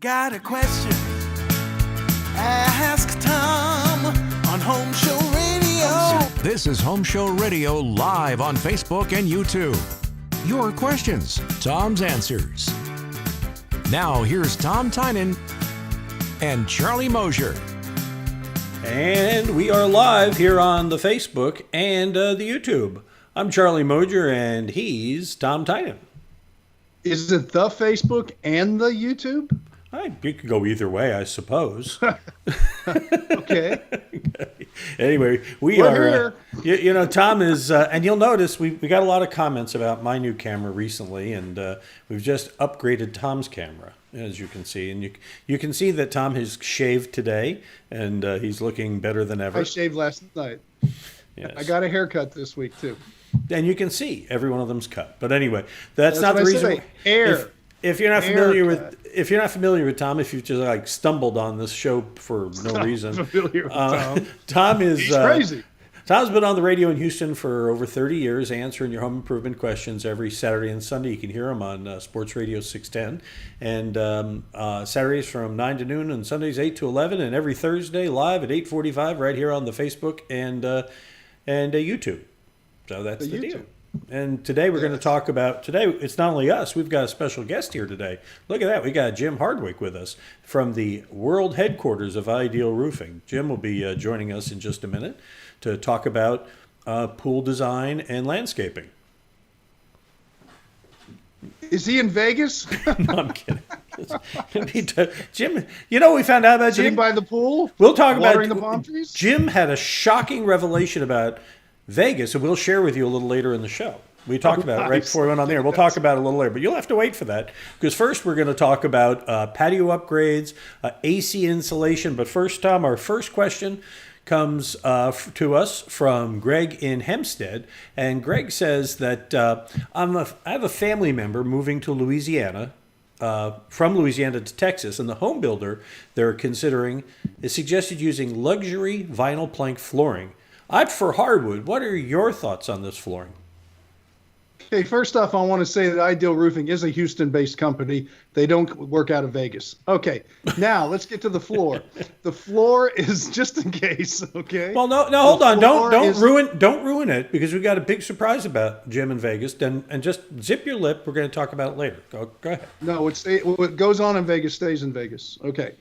Got a question? Ask Tom on Home Show Radio. This is Home Show Radio live on Facebook and YouTube. Your questions, Tom's answers. Now here's Tom Tynan and Charlie Moger. And we are live here on the Facebook and the YouTube. I'm Charlie Moger and he's Tom Tynan. Is it the Facebook and the YouTube? You could go either way, I suppose. Okay. Anyway, we're here. Tom is, and you'll notice we got a lot of comments about my new camera recently, and we've just upgraded Tom's camera, as you can see. And you can see that Tom has shaved today, and he's looking better than ever. I shaved last night. Yes. I got a haircut this week, too. And you can see every one of them's cut. But anyway, that's not the reason. Hair. If you're not familiar with Tom, if you've just like stumbled on this show for no reason, familiar with Tom. Tom is He's crazy. Tom's been on the radio in Houston for over 30 years, answering your home improvement questions every Saturday and Sunday. You can hear him on Sports Radio 610, and Saturdays from 9 to noon, and Sundays 8 to 11, and every Thursday live at 8:45 right here on the Facebook and YouTube. So that's the deal. And today we're going to talk about, it's not only us, we've got a special guest here today. Look at that, we got Jim Hardwick with us from the world headquarters of Ideal Roofing. Jim will be joining us in just a minute to talk about pool design and landscaping. Is he in Vegas? No, I'm kidding. Jim, you know what we found out about Jim? Sitting by the pool? We'll talk about watering the palm trees? Jim had a shocking revelation about Vegas, and we'll share with you a little later in the show. We talked about it right before we went on the air. We'll talk about it a little later, but you'll have to wait for that, because first we're going to talk about patio upgrades, AC insulation. But first, Tom, our first question comes to us from Greg in Hempstead, and Greg says that I have a family member moving to Louisiana, from Louisiana to Texas, and the home builder they're considering is suggested using luxury vinyl plank flooring. I prefer hardwood. What are your thoughts on this flooring? Okay, first off, I want to say that Ideal Roofing is a Houston-based company. They don't work out of Vegas. Okay, now let's get to the floor. The floor is, just in case, okay? Well, no, hold on. Don't ruin it, because we got a big surprise about Jim in Vegas. And just zip your lip. We're going to talk about it later. Go ahead. No, what goes on in Vegas stays in Vegas. Okay.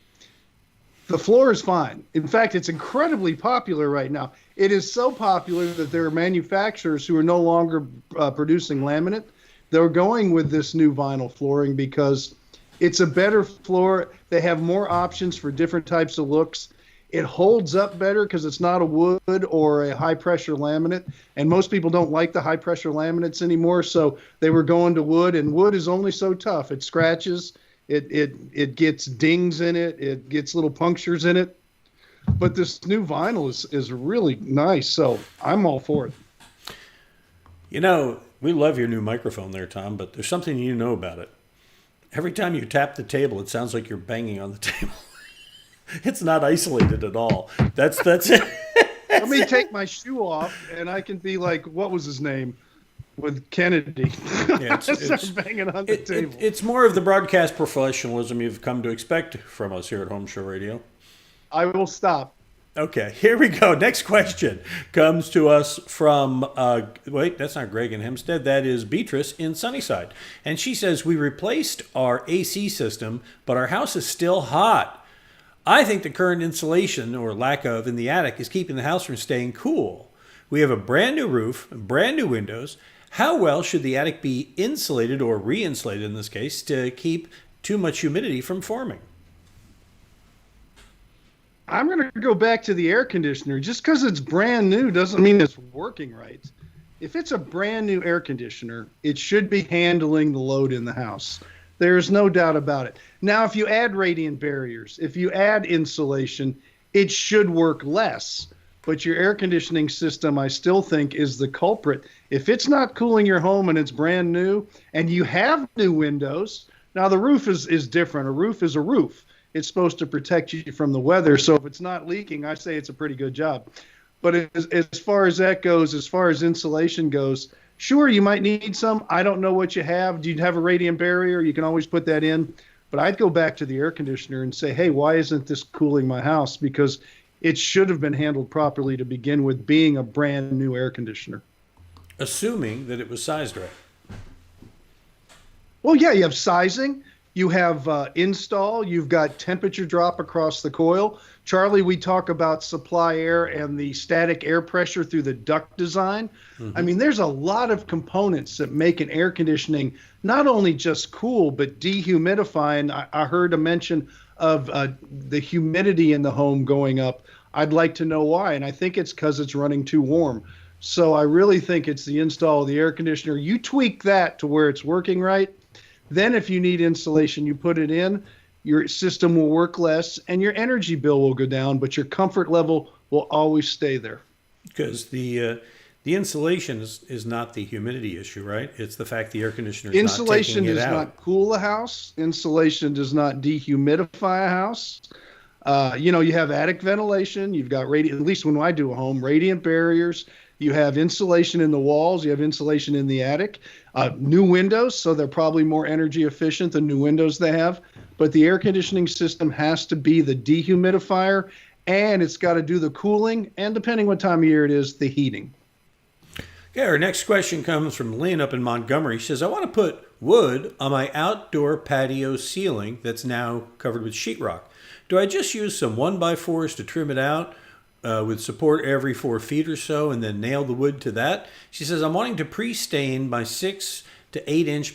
The floor is fine. In fact, it's incredibly popular right now. It is so popular that there are manufacturers who are no longer producing laminate. They're going with this new vinyl flooring because it's a better floor. They have more options for different types of looks. It holds up better because it's not a wood or a high-pressure laminate. And most people don't like the high-pressure laminates anymore, so they were going to wood. And wood is only so tough. It scratches. It gets dings in it. It gets little punctures in it. But this new vinyl is really nice, so I'm all for it. You know, we love your new microphone there, Tom, but there's something you know about it. Every time you tap the table, it sounds like you're banging on the table. It's not isolated at all. That's it. Let me take my shoe off, and I can be like, what was his name? With Kennedy. Yeah, it's banging on the table. It's more of the broadcast professionalism you've come to expect from us here at Home Show Radio. I will stop. Okay, here we go. Next question comes to us from, that's not Greg in Hempstead. That is Beatrice in Sunnyside. And she says, we replaced our AC system, but our house is still hot. I think the current insulation, or lack of, in the attic is keeping the house from staying cool. We have a brand new roof, brand new windows. How well should the attic be insulated, or re-insulated in this case, to keep too much humidity from forming? I'm going to go back to the air conditioner. Just because it's brand new doesn't mean it's working right. If it's a brand new air conditioner, it should be handling the load in the house. There's no doubt about it. Now, if you add radiant barriers, if you add insulation, it should work less. But your air conditioning system, I still think, is the culprit. If it's not cooling your home and it's brand new and you have new windows, now the roof is different. A roof is a roof. It's supposed to protect you from the weather. So if it's not leaking, I say it's a pretty good job. But as far as that goes, as far as insulation goes, sure, you might need some. I don't know what you have. Do you have a radiant barrier? You can always put that in. But I'd go back to the air conditioner and say, hey, why isn't this cooling my house? Because it should have been handled properly to begin with, being a brand new air conditioner. Assuming that it was sized right. Well, yeah, you have sizing, you have install, you've got temperature drop across the coil. Charlie, we talk about supply air and the static air pressure through the duct design. I mean, there's a lot of components that make an air conditioning not only just cool, but dehumidify. And I heard a mention of the humidity in the home going up. I'd like to know why. And I think it's because it's running too warm. So I really think it's the install of the air conditioner. You tweak that to where it's working right. Then if you need insulation, you put it in, your system will work less and your energy bill will go down, but your comfort level will always stay there. Because the insulation is not the humidity issue, right? It's the fact the air conditioner is Insulation not taking it does out. not cool a house. Insulation does not dehumidify a house. You have attic ventilation. You've got at least when I do a home, radiant barriers. You have insulation in the walls. You have insulation in the attic. New windows, so they're probably more energy efficient than new windows they have. But the air conditioning system has to be the dehumidifier, and it's got to do the cooling, and depending what time of year it is, the heating. Okay, our next question comes from Lynn up in Montgomery. She says, I want to put wood on my outdoor patio ceiling that's now covered with sheetrock. Do I just use some 1x4s to trim it out with support every 4 feet or so and then nail the wood to that? She says, I'm wanting to pre-stain my 6 to 8 inch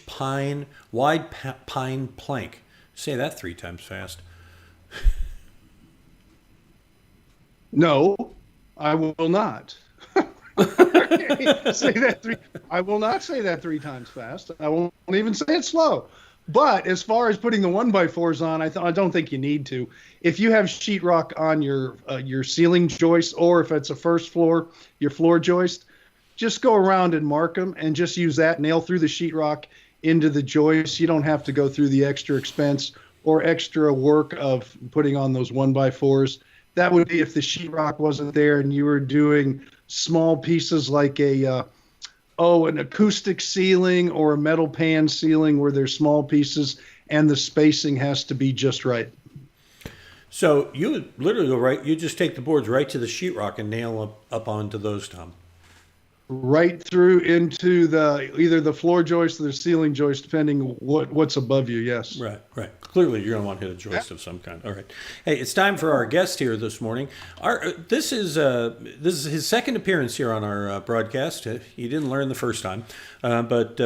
wide pine plank. Say that 3 times fast. No, I will not. I will not say that 3 times fast. I won't even say it slow. But as far as putting the 1x4s on, I don't think you need to. If you have sheetrock on your ceiling joist, or if it's a first floor, your floor joist, just go around and mark them and just use that, nail through the sheetrock into the joist. You don't have to go through the extra expense or extra work of putting on those 1x4s. That would be if the sheetrock wasn't there and you were doing small pieces like an acoustic ceiling or a metal pan ceiling where there's small pieces and the spacing has to be just right. So you would literally go right, you just take the boards right to the sheetrock and nail up onto those, Tom. Right through into either the floor joist or the ceiling joist, depending what's above you. Yes. Right. Clearly, you're going to want to hit a joist of some kind. All right. Hey, it's time for our guest here this morning. This is his second appearance here on our broadcast. He didn't learn the first time, but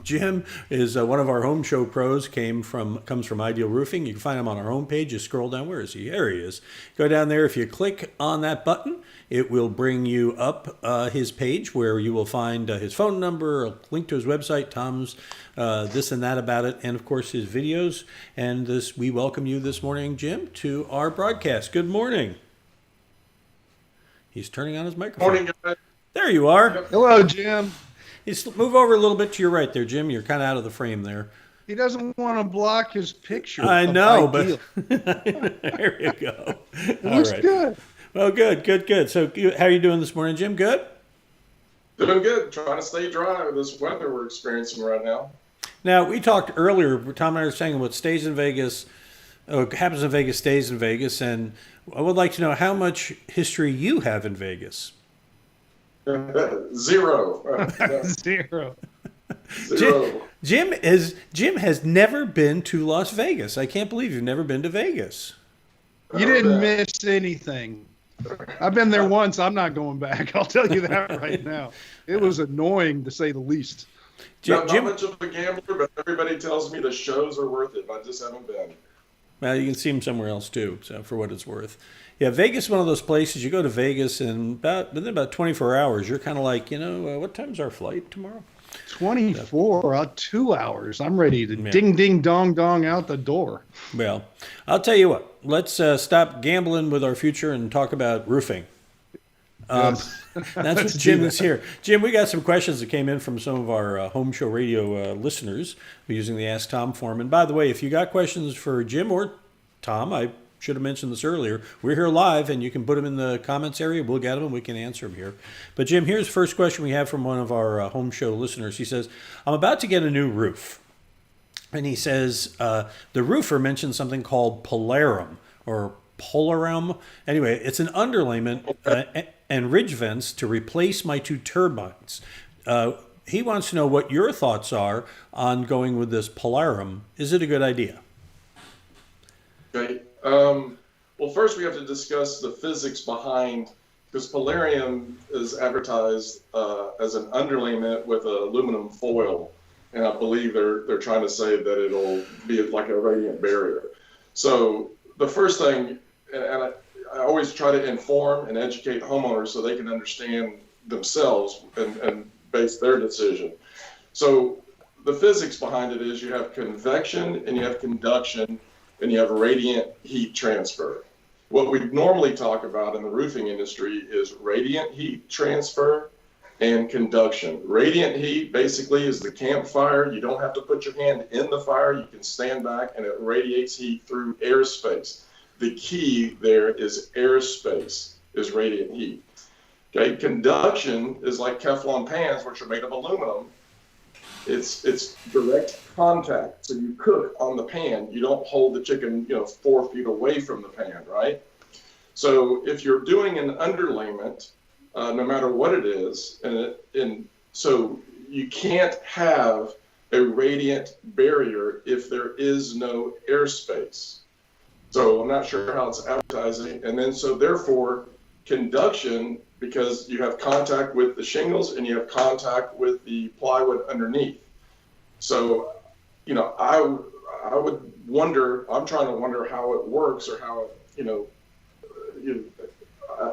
Jim is one of our home show pros. Comes from Ideal Roofing. You can find him on our homepage. You scroll down. Where is he? There he is. Go down there. If you click on that button, it will bring you up his page where you will find his phone number, a link to his website, Tom's this and that about it, and of course his videos. And we welcome you this morning, Jim, to our broadcast. Good morning. He's turning on his microphone. Morning, guys. There you are. Hello, Jim. Move over a little bit to your right there, Jim. You're kind of out of the frame there. He doesn't want to block his picture. I know, but there you go. It looks good. Well, good. So how are you doing this morning, Jim? Good? Doing good. Trying to stay dry with this weather we're experiencing right now. Now, we talked earlier, Tom and I were saying what stays in Vegas, happens in Vegas stays in Vegas, and I would like to know how much history you have in Vegas. Zero. Zero. Jim has never been to Las Vegas. I can't believe you've never been to Vegas. You didn't miss anything. I've been there once. I'm not going back. I'll tell you that right now. It was annoying, to say the least. Not much of a gambler, but everybody tells me the shows are worth it. I just haven't been. Well, you can see them somewhere else too, so for what it's worth. Yeah, Vegas is one of those places. You go to Vegas and within about 24 hours, you're kind of like, what time's our flight tomorrow? 24, 2 hours. I'm ready to ding, ding, dong, dong out the door. Well, I'll tell you what. Let's stop gambling with our future and talk about roofing. Yes. That's what Jim is here. Jim, we got some questions that came in from some of our Home Show Radio listeners using the Ask Tom form. And by the way, if you got questions for Jim or Tom, I should have mentioned this earlier. We're here live, and you can put them in the comments area. We'll get them, and we can answer them here. But, Jim, here's the first question we have from one of our Home Show listeners. He says, I'm about to get a new roof. And he says the roofer mentioned something called Polarum or Polarum. Anyway, it's an underlayment and ridge vents to replace my 2 turbines. He wants to know what your thoughts are on going with this Polarum. Is it a good idea? Okay. Well, first we have to discuss the physics behind, because Polarum is advertised as an underlayment with aluminum foil, and I believe they're trying to say that it'll be like a radiant barrier. So the first thing, and I always try to inform and educate homeowners so they can understand themselves and base their decision. So the physics behind it is you have convection and you have conduction and you have radiant heat transfer. What we normally talk about in the roofing industry is radiant heat transfer and conduction. Radiant heat basically is the campfire. You don't have to put your hand in the fire. You can stand back and it radiates heat through airspace. The key there is airspace, is radiant heat. Okay, conduction is like Teflon pans, which are made of aluminum. It's direct contact. So you cook on the pan. You don't hold the chicken, 4 feet away from the pan, right? So if you're doing an underlayment, no matter what it is, and so you can't have a radiant barrier if there is no airspace. So I'm not sure how it's advertising. And then so therefore conduction, because you have contact with the shingles and you have contact with the plywood underneath. So, I would wonder, I'm trying to wonder how it works or how it,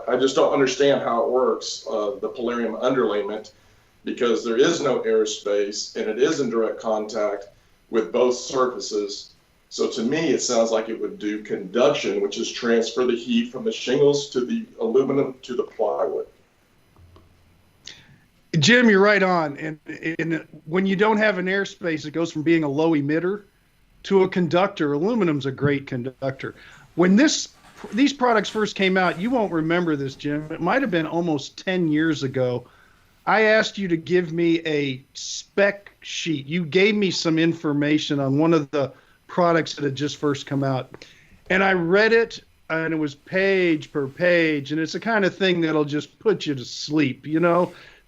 I just don't understand how it works, the Polarum underlayment, because there is no airspace and it is in direct contact with both surfaces. So to me, it sounds like it would do conduction, which is transfer the heat from the shingles to the aluminum to the plywood. Jim, you're right on. And when you don't have an airspace, it goes from being a low emitter to a conductor. Aluminum's a great conductor. When these products first came out, you won't remember this, Jim. It might have been almost 10 years ago. I asked you to give me a spec sheet. You gave me some information on one of the products that had just first come out. And I read it, and it was page per page. And it's the kind of thing that'll just put you to sleep,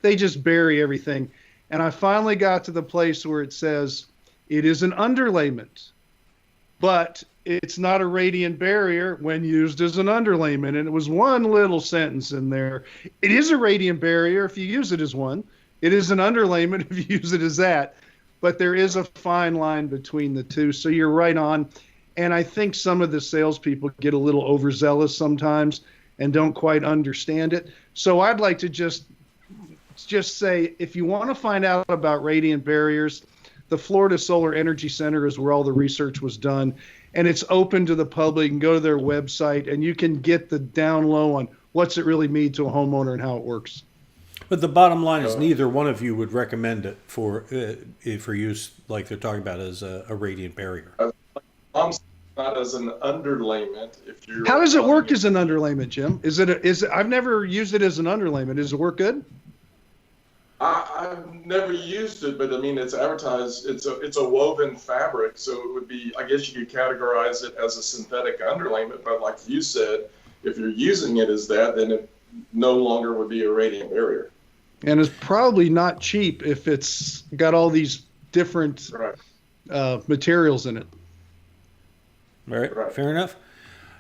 They just bury everything. And I finally got to the place where it says, it is an underlayment, but it's not a radiant barrier when used as an underlayment. And it was one little sentence in there. It is a radiant barrier if you use it as one. It is an underlayment if you use it as that. But there is a fine line between the two. So you're right on. And I think some of the salespeople get a little overzealous sometimes and don't quite understand it. So I'd like to just say, if you want to find out about radiant barriers, the Florida Solar Energy Center is where all the research was done, and it's open to the public. You can go to their website, and you can get the down low on what's it really mean to a homeowner and how it works. But the bottom line is neither one of you would recommend it for use like they're talking about as a radiant barrier. Not as an underlayment. How does it work as an underlayment, Jim? I've never used it as an underlayment. Does it work good? I've never used it, but I mean, it's advertised. It's a woven fabric, so it would be. I guess you could categorize it as a synthetic underlayment. But like you said, if you're using it as that, then it no longer would be a radiant barrier. And it's probably not cheap if it's got all these different materials in it. All right, fair enough.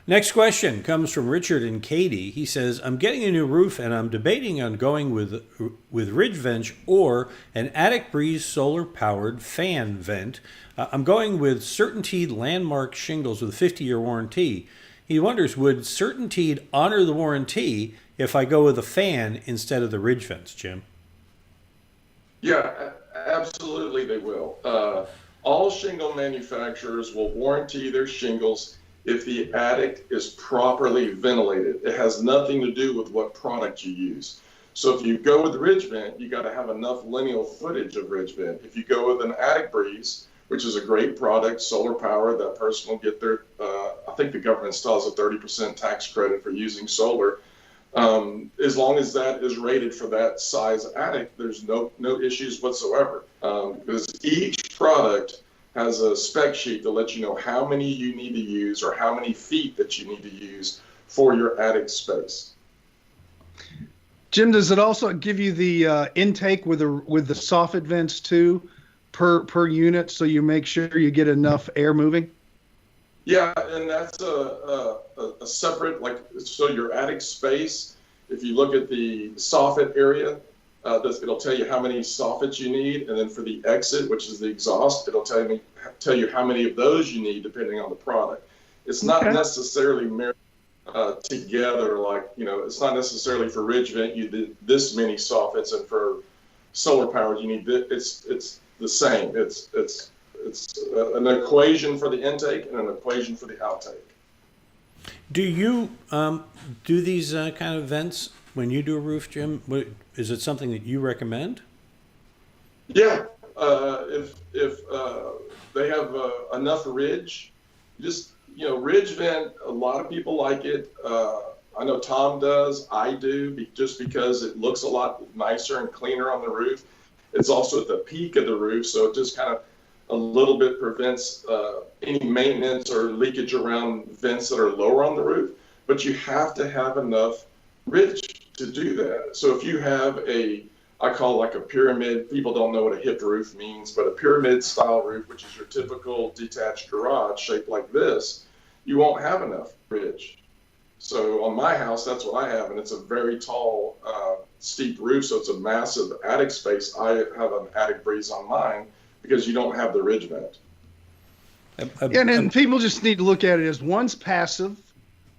Next question comes from Richard and Katie. He says, I'm getting a new roof and I'm debating on going with ridge vent or an attic breeze solar powered fan vent. I'm going with Certainteed Landmark shingles with a 50-year warranty. He wonders, would Certainteed honor the warranty if I go with a fan instead of the ridge vents, Jim? Yeah, absolutely they will. All shingle manufacturers will warranty their shingles if the attic is properly ventilated. It has nothing to do with what product you use. So if you go with ridge vent, you got to have enough lineal footage of ridge vent. If you go with an attic breeze, which is a great product, solar power, that person will get their, I think the government installs a 30% tax credit for using solar. As long as that is rated for that size attic, there's no issues whatsoever. Because each product has a spec sheet to let you know how many you need to use or how many feet that you need to use for your attic space. Jim, does it also give you the intake with the soffit vents too, per unit, so you make sure you get enough air moving? Yeah, and that's a separate, like, so your attic space, if you look at the soffit area, it'll tell you how many soffits you need, and then for the exit, which is the exhaust, it'll tell you how many of those you need depending on the product. It's not necessarily married together, like, it's not necessarily for ridge vent you did this many soffits, and for solar power you need this. It's the same. It's an equation for the intake and an equation for the outtake. Do you do these kind of vents when you do a roof, Jim? Is it something that you recommend? Yeah, if they have enough ridge, just ridge vent. A lot of people like it. I know Tom does. I do, just because it looks a lot nicer and cleaner on the roof. It's also at the peak of the roof, so it just kind of a little bit prevents any maintenance or leakage around vents that are lower on the roof. But you have to have enough ridge to do that. So if you have I call like a pyramid, people don't know what a hipped roof means, but a pyramid style roof, which is your typical detached garage shaped like this, you won't have enough ridge. So on my house, that's what I have, and it's a very tall, steep roof, so it's a massive attic space. I have an attic breeze on mine because you don't have the ridge vent. And people just need to look at it as one's passive,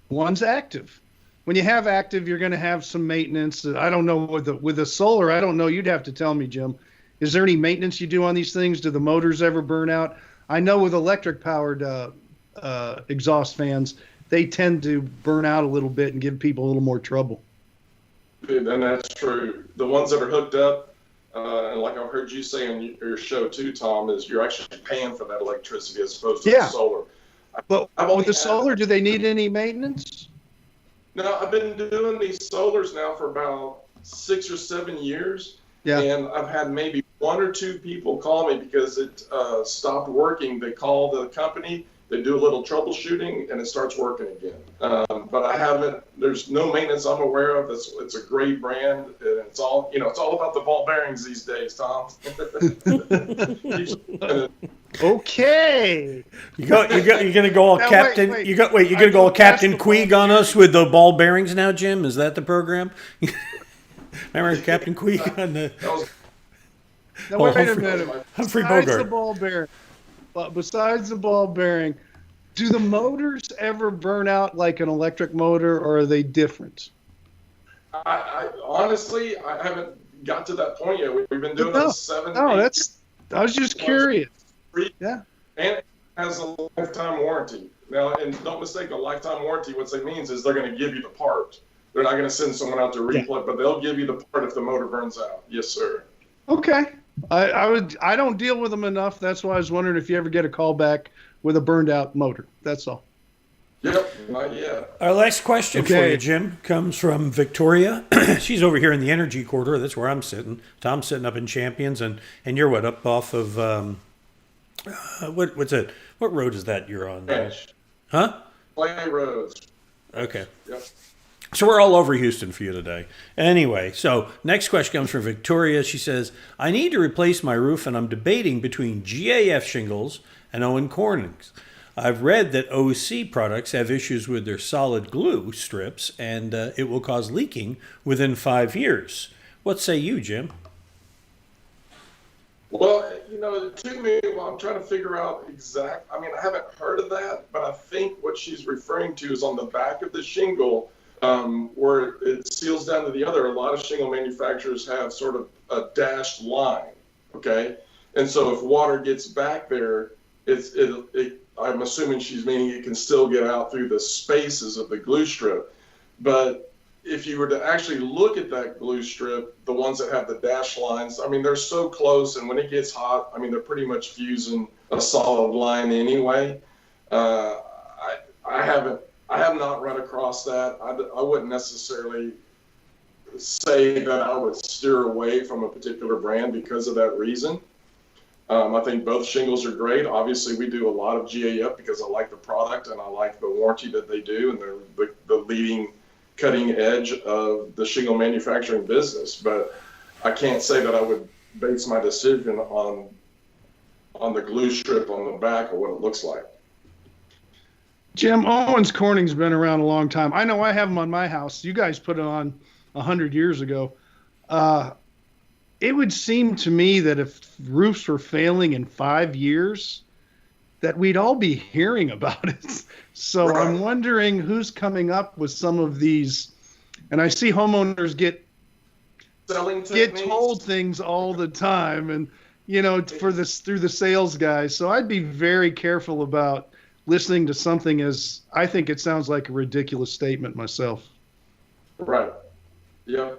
one's active. When you have active, you're going to have some maintenance. I don't know with the solar. I don't know. You'd have to tell me, Jim. Is there any maintenance you do on these things? Do the motors ever burn out? I know with electric powered exhaust fans, they tend to burn out a little bit and give people a little more trouble. And that's true. The ones that are hooked up, and like I've heard you say on your show too, Tom, is you're actually paying for that electricity as opposed to the solar. But with the solar, do they need any maintenance? No, I've been doing these solars now for about 6 or 7 years. Yeah. And I've had maybe 1 or 2 people call me because it stopped working. They call the company, they do a little troubleshooting, and it starts working again. But I haven't, there's no maintenance I'm aware of. It's a great brand, and it's all about the ball bearings these days, Tom. Okay. You're gonna go all now, Captain. Wait. You're gonna go all Captain Queeg on us with the ball bearings now, Jim? Is that the program? Remember Captain Queeg on the? Now wait a minute. Humphrey Bogart. Besides the ball bearing, do the motors ever burn out like an electric motor, or are they different? I honestly haven't got to that point yet. We've been doing this 7. No, I was just curious. Yeah. And it has a lifetime warranty. Now, and don't mistake, a lifetime warranty, what that means is they're going to give you the part. They're not going to send someone out to replug, but they'll give you the part if the motor burns out. Yes, sir. Okay. I don't deal with them enough. That's why I was wondering if you ever get a call back with a burned out motor. That's all. Yep, not yet. Our last question for you, Jim, comes from Victoria. She's over here in the energy corridor. That's where I'm sitting. Tom's sitting up in Champions, and you're up off of what's it? What road is that you're on? Huh? Clay Roads. Okay. Yep. So we're all over Houston for you today. Anyway, so next question comes from Victoria. She says, I need to replace my roof, and I'm debating between GAF shingles and Owen Corning's. I've read that OC products have issues with their solid glue strips, and it will cause leaking within 5 years. What say you, Jim? Well, it took me a while. I'm trying to figure out I haven't heard of that, but I think what she's referring to is on the back of the shingle, where it seals down to the other. A lot of shingle manufacturers have sort of a dashed line, okay? And so if water gets back there, I'm assuming she's meaning it can still get out through the spaces of the glue strip. But if you were to actually look at that glue strip, the ones that have the dashed lines, they're so close, and when it gets hot, they're pretty much fusing a solid line anyway. I have not run across that. I wouldn't necessarily say that I would steer away from a particular brand because of that reason. I think both shingles are great. Obviously, we do a lot of GAF because I like the product and I like the warranty that they do, and they're the leading cutting edge of the shingle manufacturing business. But I can't say that I would base my decision on the glue strip on the back or what it looks like. Jim, Owens Corning's been around a long time. I know I have them on my house. You guys put it on 100 years ago. It would seem to me that if roofs were failing in 5 years, that we'd all be hearing about it. So Right. I'm wondering who's coming up with some of these. And I see homeowners get told things all the time, and through the sales guys. So I'd be very careful about listening to something as I think it sounds like a ridiculous statement myself. Right. Yeah.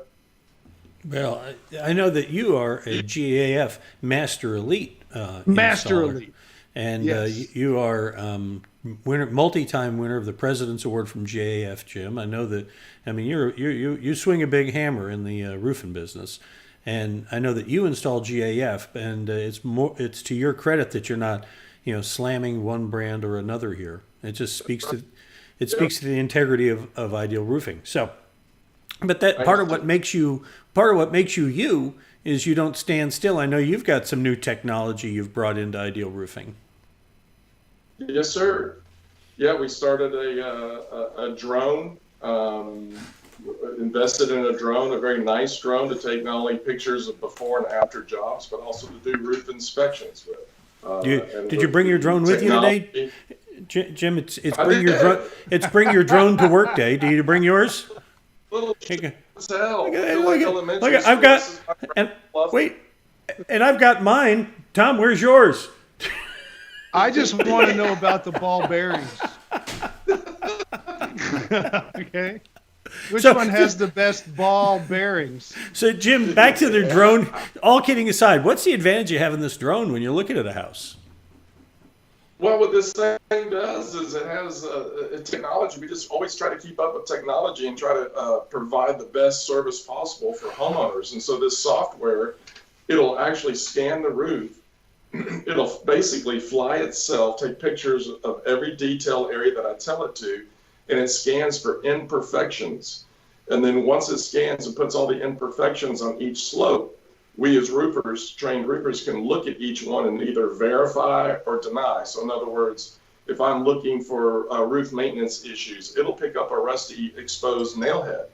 Well, I know that you are a GAF Master Elite Master installer. Elite. And Yes. you are multi-time winner of the President's Award from GAF, Jim. I know that. I mean, you swing a big hammer in the roofing business, and I know that you install GAF, and it's to your credit that you're not, slamming one brand or another here. It just speaks to the integrity of Ideal Roofing. So, but that part of what makes you you is you don't stand still. I know you've got some new technology you've brought into Ideal Roofing. Yes, sir. Yeah, we started a drone, invested in a drone, a very nice drone to take not only pictures of before and after jobs, but also to do roof inspections with. Did you bring your drone with you today, Jim? It's bring your drone to work day. Do you bring yours? Little Look, I've got and I've got mine. Tom, where's yours? I just want to know about the ball bearings. Okay. Which one has the best ball bearings? So, Jim, back to the drone. All kidding aside, what's the advantage of having this drone when you're looking at a house? Well, what this thing does is it has technology. We just always try to keep up with technology and try to provide the best service possible for homeowners. And so this software, it'll actually scan the roof. It'll basically fly itself, take pictures of every detail area that I tell it to, and it scans for imperfections. And then once it scans and puts all the imperfections on each slope, we as roofers, trained roofers, can look at each one and either verify or deny. So in other words, if I'm looking for roof maintenance issues, it'll pick up a rusty exposed nail head.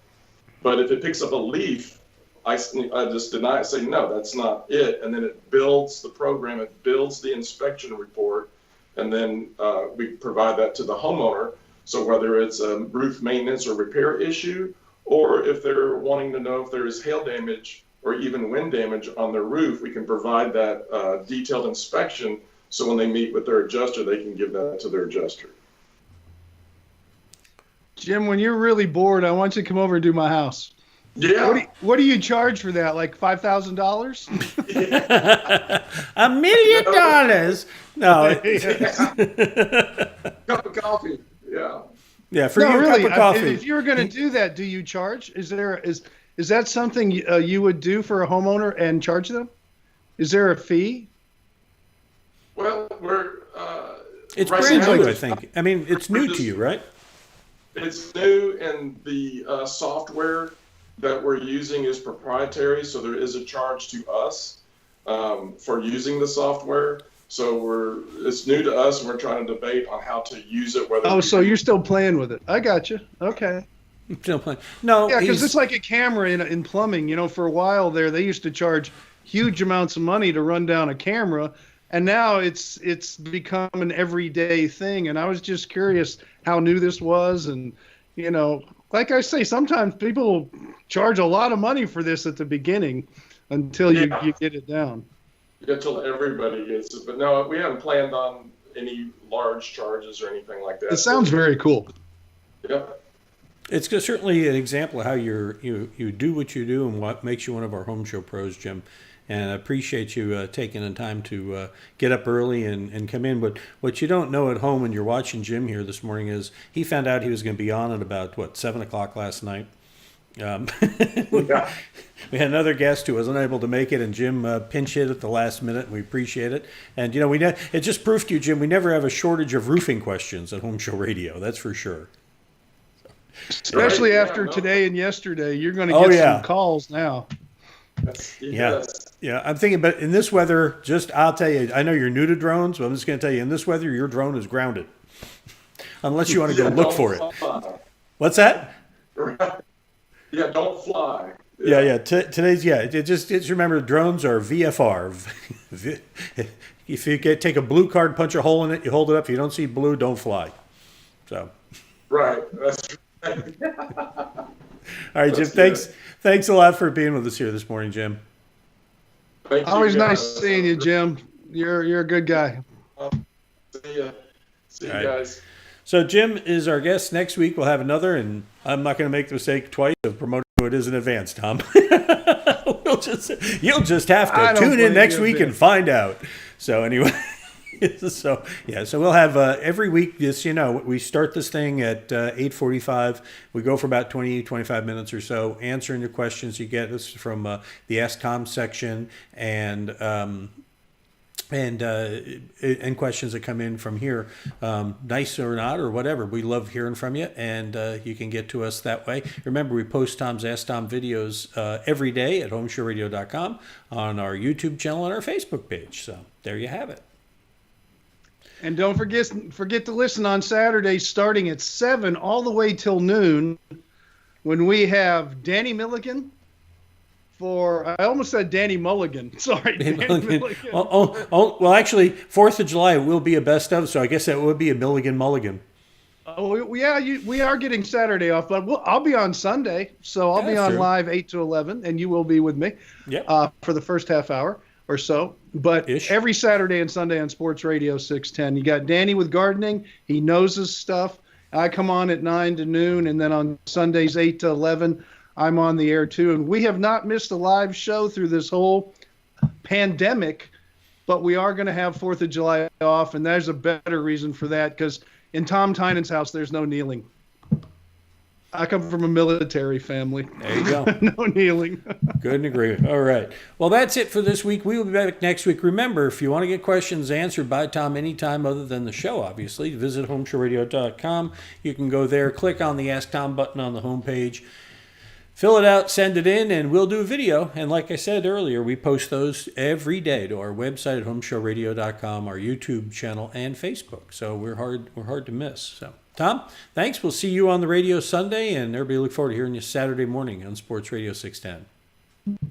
But if it picks up a leaf, I just deny it, say, no, that's not it. And then it builds the program, it builds the inspection report, and then we provide that to the homeowner. So whether it's a roof maintenance or repair issue, or if they're wanting to know if there is hail damage or even wind damage on their roof, we can provide that detailed inspection. So when they meet with their adjuster, they can give that to their adjuster. Jim, when you're really bored, I want you to come over and do my house. Yeah. What do you charge for that? Like $5,000? $1 million? No. Cup of coffee. Yeah. Yeah, for No, you, really. cup of coffee. If you're going to do that, do you charge? Is that something you would do for a homeowner and charge them? Is there a fee? Well, It's right brand now, new, I think. I mean, it's new to you, right? It's new, and the software that we're using is proprietary, so there is a charge to us for using the software. So it's new to us, and we're trying to debate on how to use it. So you're still playing with it. I got you. Okay. Still playing. No, Yeah, because it's like a camera in plumbing. For a while there, they used to charge huge amounts of money to run down a camera, and now it's become an everyday thing. And I was just curious how new this was, and like I say, sometimes people charge a lot of money for this at the beginning until you get it down. Until everybody gets it. But no, we haven't planned on any large charges or anything like that. It sounds very cool. Yep. It's certainly an example of how you do what you do and what makes you one of our home show pros, Jim. And I appreciate you taking the time to get up early and come in. But what you don't know at home when you're watching Jim here this morning is he found out he was going to be on at about, 7 o'clock last night. Yeah. We had another guest who was unable to make it, and Jim pinch hit at the last minute, and we appreciate it. And, it just proved to you, Jim, we never have a shortage of roofing questions at Home Show Radio. That's for sure. Especially Right, after no. today and yesterday, you're going to get some calls now. Yes. Yeah, I'm thinking, but in this weather, I'll tell you, I know you're new to drones, but I'm just going to tell you, in this weather, your drone is grounded. Unless you want to go look for it. What's that? Yeah, don't fly. Yeah. Today's, just remember, drones are VFR. If you take a blue card, punch a hole in it, you hold it up. If you don't see blue, don't fly. So. Right. That's right. All right, Jim, That's thanks a lot for being with us here this morning, Jim. Thank you, Always guys. nice seeing you, Jim. You're a good guy. See you All right. guys. So Jim is our guest. Next week we'll have another, and I'm not going to make the mistake twice of promoting who it is in advance, Tom. You'll just have I to don't tune in blame next you a week bit. and find out. So anyway, so we'll have every week. This, we start this thing at 8:45. We go for about 20-25 minutes or so, answering the questions you get us from the Ask Tom section and questions that come in from here, nice or not or whatever. We love hearing from you, and you can get to us that way. Remember, we post Tom's Ask Tom videos every day at HomeShowRadio.com, on our YouTube channel and our Facebook page. So there you have it. And don't forget to listen on Saturdays starting at 7 all the way till noon when we have Danny Milligan I almost said Danny Mulligan. Sorry, Danny Milligan. Well, actually, 4th of July will be a best of, so I guess that would be a Milligan Mulligan. Oh, yeah, we are getting Saturday off, but I'll be on Sunday, so I'll be That's on true. live 8 to 11, and you will be with me for the first half hour or so. But Ish. every Saturday and Sunday on Sports Radio 610, you got Danny with gardening. He knows his stuff. I come on at 9 to noon, and then on Sundays 8 to 11, I'm on the air too. And we have not missed a live show through this whole pandemic, but we are going to have 4th of July off, and there's a better reason for that, because in Tom Tynan's house, there's no kneeling. I come from a military family. There you go. No kneeling. Couldn't agree. All right. Well, that's it for this week. We will be back next week. Remember, if you want to get questions answered by Tom anytime other than the show, obviously, visit HomeShowRadio.com. You can go there, click on the Ask Tom button on the homepage, fill it out, send it in, and we'll do a video. And like I said earlier, we post those every day to our website at HomeShowRadio.com, our YouTube channel, and Facebook. So we're hard to miss. So, Tom, thanks. We'll see you on the radio Sunday, and everybody look forward to hearing you Saturday morning on Sports Radio 610.